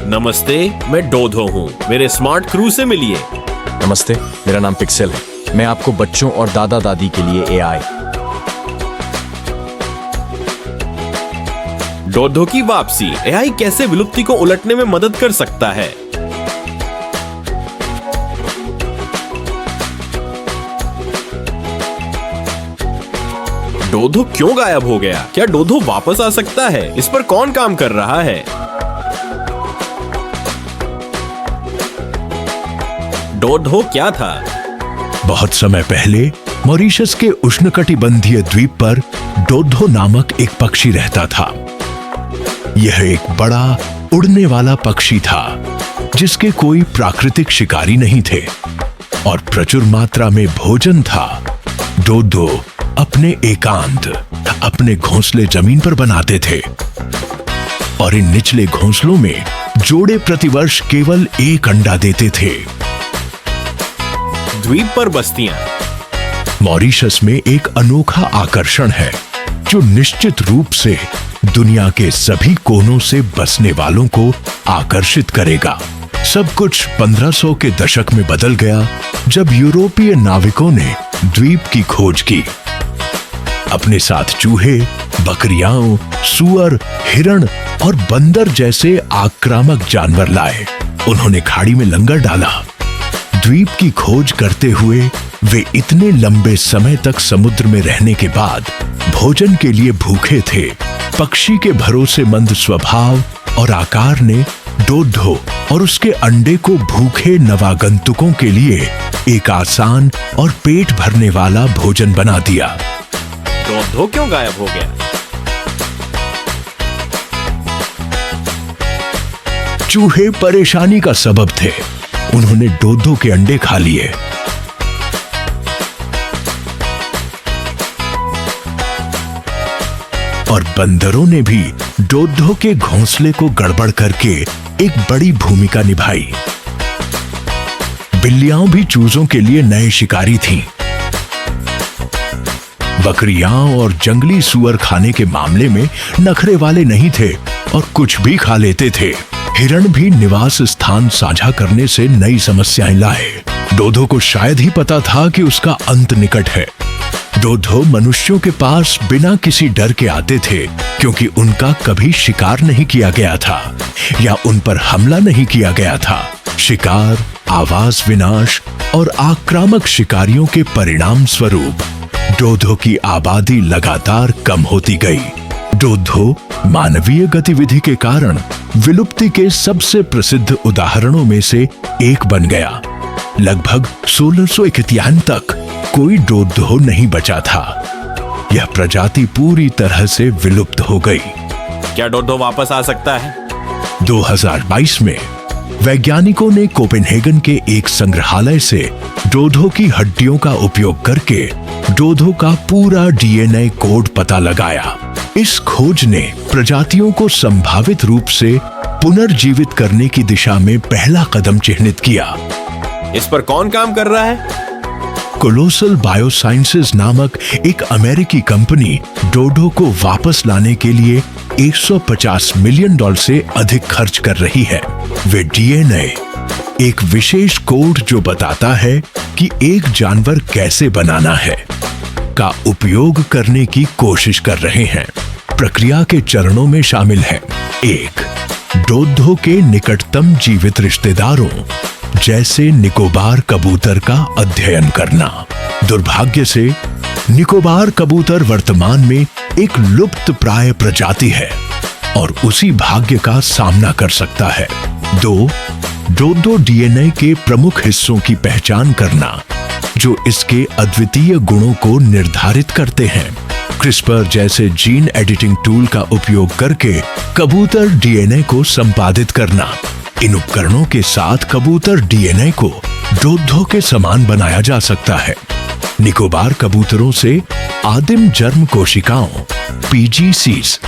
नमस्ते, मैं डोधो हूँ। मेरे स्मार्ट क्रू से मिलिए। नमस्ते, मेरा नाम पिक्सेल है। मैं आपको बच्चों और दादा दादी के लिए एआई। डोधो की वापसी। एआई कैसे विलुप्ति को उलटने में मदद कर सकता है? डोधो क्यों गायब हो गया? क्या डोधो वापस आ सकता है? इस पर कौन काम कर रहा है? डोधो क्या था? बहुत समय पहले मॉरिशस के उष्णकटिबंधीय द्वीप पर डोधो नामक एक पक्षी रहता था। यह एक बड़ा उड़ने वाला पक्षी था जिसके कोई प्राकृतिक शिकारी नहीं थे और प्रचुर मात्रा में भोजन था। डोधो अपने एकांत अपने घोंसले जमीन पर बनाते थे और इन निचले घोंसलों में जोड़े प्रतिवर्ष केवल एक अंडा देते थे। द्वीप पर बस्तियां। मॉरिशस में एक अनोखा आकर्षण है जो निश्चित रूप से दुनिया के सभी कोनों से बसने वालों को आकर्षित करेगा। सब कुछ 1500 के दशक में बदल गया जब यूरोपीय नाविकों ने द्वीप की खोज की। अपने साथ चूहे, बकरियां, सुअर, हिरण और बंदर जैसे आक्रामक जानवर लाए। उन्होंने खाड़ी में लंगर डाला। द्वीप की खोज करते हुए वे इतने लंबे समय तक समुद्र में रहने के बाद भोजन के लिए भूखे थे। पक्षी के भरोसेमंद स्वभाव और आकार ने डोधो और उसके अंडे को भूखे नवागंतुकों के लिए एक आसान और पेट भरने वाला भोजन बना दिया। डोधो क्यों गायब हो गया? चूहे परेशानी का सबब थे। उन्होंने डोधो के अंडे खा लिए। और बंदरों ने भी डोधो के घोंसले को गड़बड़ करके एक बड़ी भूमिका निभाई। बिल्लियां भी चूजों के लिए नए शिकारी थीं। बकरियां और जंगली सुअर खाने के मामले में नखरे वाले नहीं थे और कुछ भी खा लेते थे। हिरण भी निवास स्थान साझा करने से नई समस्याएं लाए। डोधो को शायद ही पता था कि उसका अंत निकट है। डोधो मनुष्यों के पास बिना किसी डर के आते थे क्योंकि उनका कभी शिकार नहीं किया गया था या उन पर हमला नहीं किया गया था। शिकार, आवास विनाश और आक्रामक शिकारियों के परिणाम स्वरूप डोधो की आबादी लगातार कम होती गई। डोधो मानवीय गतिविधि के कारण विलुप्ति के सबसे प्रसिद्ध उदाहरणों में से एक बन गया। लगभग 1691 तक कोई डोधो नहीं बचा था। यह प्रजाति पूरी तरह से विलुप्त हो गई। क्या डोधो वापस आ सकता है? 2022 में वैज्ञानिकों ने कोपेनहेगन के एक संग्रहालय से डोधो की हड्डियों का उपयोग करके डोधो का पूरा डीएनए कोड पता लगाया। इस खोज ने प्रजातियों को संभावित रूप से पुनर्जीवित करने की दिशा में पहला कदम चिह्नित किया। इस पर कौन काम कर रहा है? कोलोसल बायोसाइंसेज नामक एक अमेरिकी कंपनी डोधो को वापस लाने के लिए $150 मिलियन से अधिक खर्च कर रही है। वे डीएनए, एक विशेष कोड जो बताता है कि एक जानवर कैसे बनाना है, का उपयोग करने की कोशिश कर रहे हैं। प्रक्रिया के चरणों में शामिल है: 1. डोधो के निकटतम जीवित रिश्तेदारों जैसे निकोबार कबूतर का अध्ययन करना। दुर्भाग्य से निकोबार कबूतर वर्तमान में एक लुप्त प्राय प्रजाति है और उसी भाग्य का सामना कर सकता है। 2. डोधो डीएनए के प्रमुख हिस्सों की पहचान करना जो इसके अद्वितीय गुणों को निर्धारित करते हैं। क्रिस्पर जैसे जीन एडिटिंग टूल का उपयोग करके कबूतर डीएनए को संपादित करना। इन उपकरणों के साथ कबूतर डीएनए को डोधो के समान बनाया जा सकता है। निकोबार कबूतरों से आदिम जर्म कोशिकाओं पीजीसीज,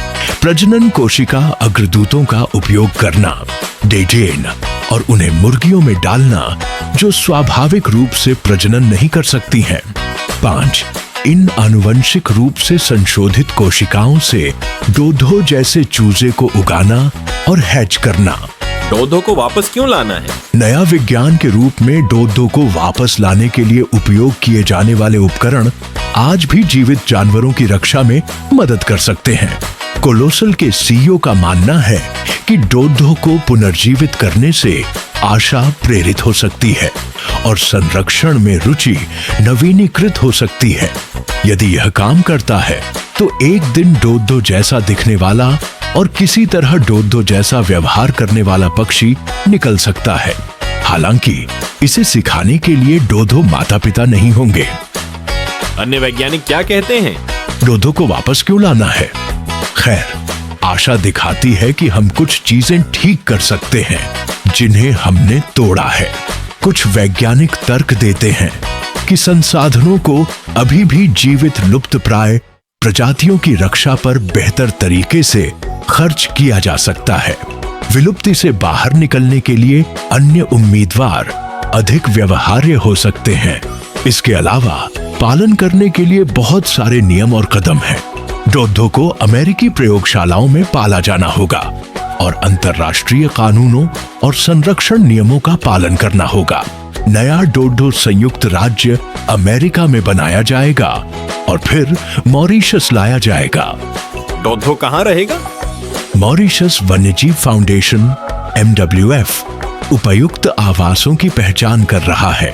प्रजनन कोशिका अग्रदूतों का उपयोग करना, डेजेन, और उन्हें मुर्गियों में डालना जो स्वाभाविक रूप से प्रजनन नहीं कर सकती हैं। 5. इन आनुवंशिक रूप से संशोधित कोशिकाओं से डोधो जैसे चूजे को उगाना और हैच करना। डोधो को वापस क्यों लाना है? नया विज्ञान के रूप में डोधो को वापस लाने के लिए उपयोग किए जाने वाले उपकरण आज भी जीवित जानवरों की रक्षा में मदद कर सकते हैं। कोलोसल के सीईओ का मानना है कि डोधो को पुनर्जीवित करने से आशा प्रेरित हो सकती है और संरक्षण में रुचि नवीनीकृत हो सकती है। यदि यह काम करता है तो एक दिन डोधो जैसा दिखने वाला और किसी तरह डोधो जैसा व्यवहार करने वाला पक्षी निकल सकता है। हालांकि इसे सिखाने के लिए डोधो माता पिता नहीं होंगे। अन्य वैज्ञानिक क्या कहते हैं? डोधो को वापस क्यों लाना है? खैर, आशा दिखाती है कि हम कुछ चीजें ठीक कर सकते हैं जिन्हें हमने तोड़ा है। कुछ वैज्ञानिक तर्क देते हैं कि संसाधनों को अभी भी जीवित लुप्तप्राय प्रजातियों की रक्षा पर बेहतर तरीके से खर्च किया जा सकता है। विलुप्ति से बाहर निकलने के लिए अन्य उम्मीदवार अधिक व्यवहार्य हो सकते हैं। इसके अलावा पालन करने के लिए बहुत सारे नियम और कदम हैं। डोधो को अमेरिकी प्रयोगशालाओं में पाला जाना होगा और अंतर्राष्ट्रीय कानूनों और संरक्षण नियमों का पालन करना होगा। नया डोधो संयुक्त राज्य अमेरिका में बनाया जाएगा और फिर मॉरिशस लाया जाएगा। डोधो कहाँ रहेगा? मॉरिशस वन्यजीव फाउंडेशन MWF उपयुक्त आवासों की पहचान कर रहा है।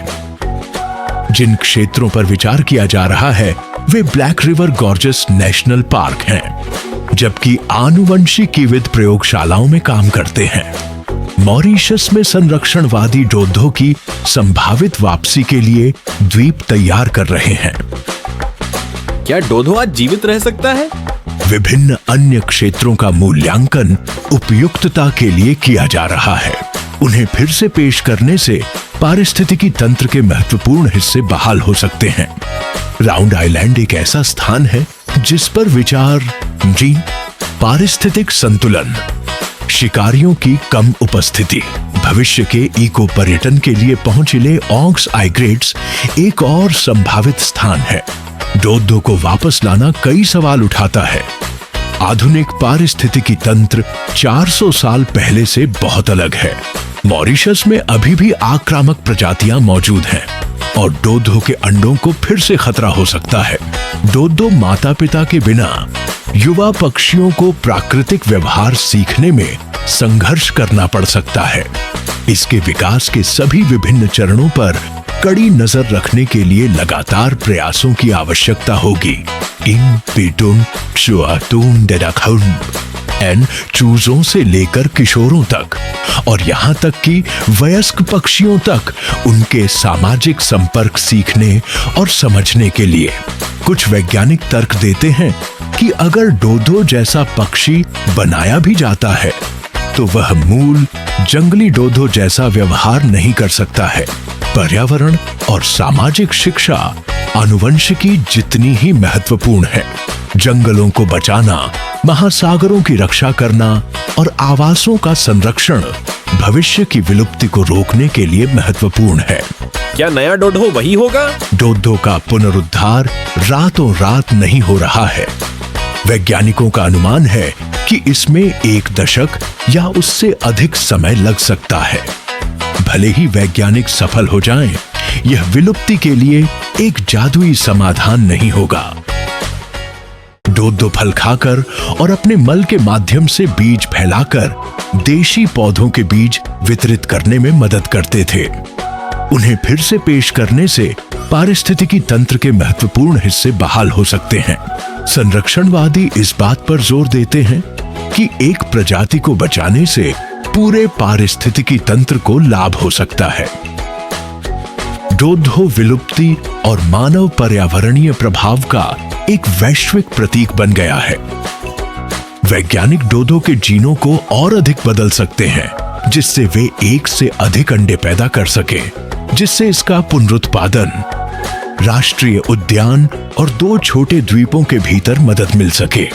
जिन क्षेत्रों पर विचार किया जा रहा है वे Black River Gorges National Park हैं, जबकि आनुवंशिकीविद प्रयोगशालाओं में काम करते हैं। मॉरिशस में संरक्षणवादी डोधो की संभावित वापसी के लिए द्वीप तैयार कर रहे हैं। क्या डोधो आज जीवित रह सकता है? विभिन्न अन्य क्षेत्रों का मूल्यांकन उपयुक्तता के लिए किया जा रहा है। उन्हें फिर से पेश करने से पारिस्थितिकी तंत्र के महत्वपूर्ण हिस्से बहाल हो सकते हैं। राउंड आइलैंड एक ऐसा स्थान है जिस पर विचार जी पारिस्थितिक संतुलन, शिकारियों की कम उपस्थिति, भविष्य के इको पर्यटन के लिए पहुंचिले ऑक्स आइग्रेट्स एक और संभावित स्थान है। डोधो को वापस लाना कई सवाल उठाता है। आधुनिक पारिस्थितिकी तंत्र 400 साल पहले से बहुत अलग है। मॉरिशस में अभी भी आक्रामक प्रजातियां मौजूद हैं और डोधो के अंडों को फिर से खतरा हो सकता है। डोधो माता पिता के बिना युवा पक्षियों को प्राकृतिक व्यवहार सीखने में संघर्ष करना पड़ सकता है। इसके विकास के सभी विभिन्न चरणों पर कड़ी नजर रखने के लिए लगातार प्रयासों की आवश्यकता होगी। चूजों से लेकर किशोरों तक और यहाँ तक कि वयस्क पक्षियों तक उनके सामाजिक संपर्क सीखने और समझने के लिए। कुछ वैज्ञानिक तर्क देते हैं कि अगर डोधो जैसा पक्षी बनाया भी जाता है तो वह मूल जंगली डोधो जैसा व्यवहार नहीं कर सकता है। पर्यावरण और सामाजिक शिक्षा आनुवंशिकी जितनी ही महत्वपूर्ण है। जंगलों को बचाना, महासागरों की रक्षा करना और आवासों का संरक्षण भविष्य की विलुप्ति को रोकने के लिए महत्वपूर्ण है। क्या नया डोधो वही होगा? डोधो का पुनरुद्धार रातों रात नहीं हो रहा है। वैज्ञानिकों का अनुमान है कि इसमें 1 दशक या उससे अधिक समय लग सकता है। भले ही वैज्ञानिक सफल हो जाएं, यह विलुप्ति के लिए एक जादुई समाधान नहीं होगा। डोधो फल खाकर और अपने मल के माध्यम से बीज फैलाकर देशी पौधों के बीज वितरित करने में मदद करते थे। उन्हें फिर से पेश करने से पारिस्थितिकी तंत्र के महत्वपूर्ण हिस्से बहाल हो सकते हैं। संरक्षणवादी इस बात पर जोर देते हैं कि एक प्रजाति को बचाने से पूरे पारिस्थितिकी तंत्र को लाभ हो सकता है। डोधो विलुप्ति और मानव पर्यावरणीय प्रभाव का एक वैश्विक प्रतीक बन गया है। वैज्ञानिक डोधो के जीनों को और अधिक बदल सकते हैं जिससे वे 1 से अधिक अंडे पैदा कर सके, जिससे इसका पुनरुत्पादन राष्ट्रीय उद्यान और 2 छोटे द्वीपों के भीतर मदद मिल सके।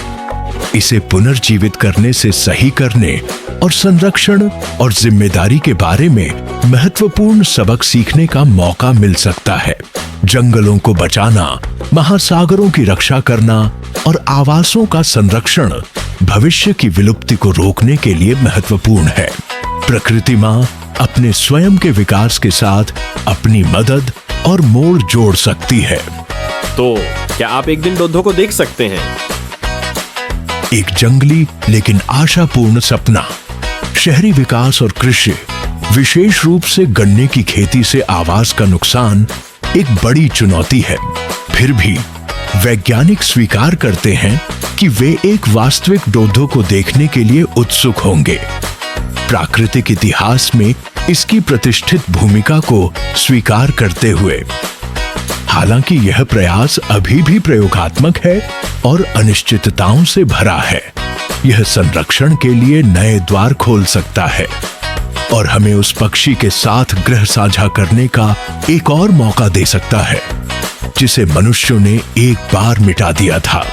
इसे पुनर्जीवित करने से सही करने और संरक्षण और जिम्मेदारी के बारे में महत्वपूर्ण सबक सीखने का मौका मिल सकता है। जंगलों को बचाना, महासागरों की रक्षा करना और आवासों का संरक्षण भविष्य की विलुप्ति को रोकने के लिए महत्वपूर्ण है। प्रकृति माँ अपने स्वयं के विकास के साथ अपनी मदद और मोड़ जोड़ सकती है। तो क्या आप एक दिन डोधो को देख सकते हैं? एक जंगली लेकिन आशापूर्ण सपना। शहरी विकास और कृषि, विशेष रूप से गन्ने की खेती से आवास का नुकसान एक बड़ी चुनौती है। फिर भी वैज्ञानिक स्वीकार करते हैं कि वे एक वास्तविक डोधो को देखने के लिए उत्सुक होंगे। प्राकृतिक इतिहास में इसकी प्रतिष्ठित भूमिका को स्वीकार करते हुए, हालांकि यह प्रयास अभी भी प्रयोगात्मक है और अनिश्चितताओं से भरा है, यह संरक्षण के लिए नए द्वार खोल सकता है और हमें उस पक्षी के साथ ग्रह साझा करने का एक और मौका दे सकता है जिसे मनुष्यों ने एक बार मिटा दिया था।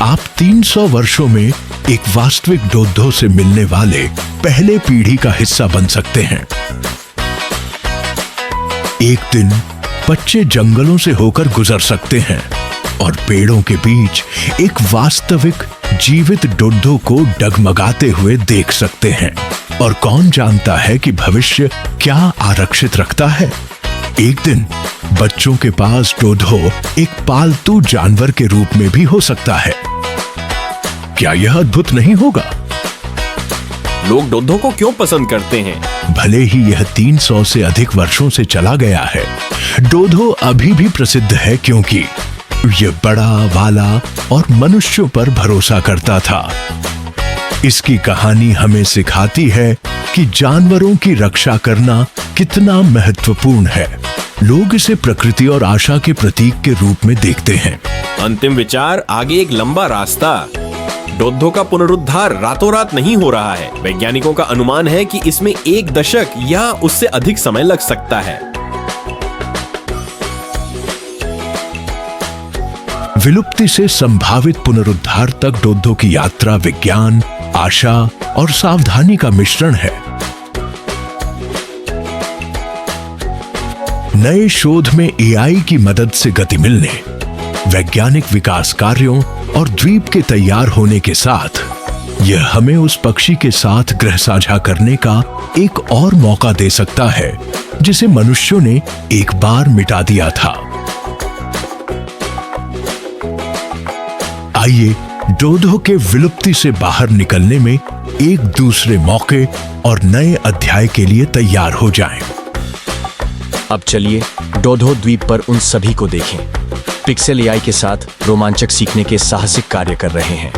आप 300 वर्षों में एक वास्तविक डोधो से मिलने वाले पहले पीढ़ी का हिस्सा बन सकते हैं। एक दिन बच्चे जंगलों से होकर गुजर सकते हैं और पेड़ों के बीच एक वास्तविक जीवित डोधो को डगमगाते हुए देख सकते हैं। और कौन जानता है कि भविष्य क्या आरक्षित रखता है। एक दिन बच्चों के पास डोधो एक पालतू जानवर के रूप में भी हो सकता है। क्या यह अद्भुत नहीं होगा? लोग डोधो को क्यों पसंद करते हैं? भले ही यह 300 से अधिक वर्षों से चला गया है, डोधो अभी भी प्रसिद्ध है क्योंकि यह बड़ा, वाला और मनुष्यों पर भरोसा करता था। इसकी कहानी हमें सिखाती है कि जानवरों की रक्षा करना कितना महत्वपूर्ण है। लोग इसे प्रकृति और आशा के प्रतीक के रूप में देखते हैं। अंतिम विचार, आगे एक लंबा रास्ता। डोधो का पुनरुद्धार रातों रात नहीं हो रहा है। वैज्ञानिकों का अनुमान है कि इसमें 1 दशक या उससे अधिक समय लग सकता है। विलुप्ति से संभावित पुनरुद्धार तक डोधो की यात्रा विज्ञान, आशा और सावधानी का मिश्रण है। नए शोध में एआई की मदद से गति मिलने, वैज्ञानिक विकास कार्यों और द्वीप के तैयार होने के साथ यह हमें उस पक्षी के साथ ग्रह साझा करने का एक और मौका दे सकता है जिसे मनुष्यों ने एक बार मिटा दिया था। आइए डोधो के विलुप्ति से बाहर निकलने में एक दूसरे मौके और नए अध्याय के लिए तैयार हो जाएं। अब चलिए डोधो द्वीप पर उन सभी को देखें। पिक्सेल एआई के साथ रोमांचक सीखने के साहसिक कार्य कर रहे हैं।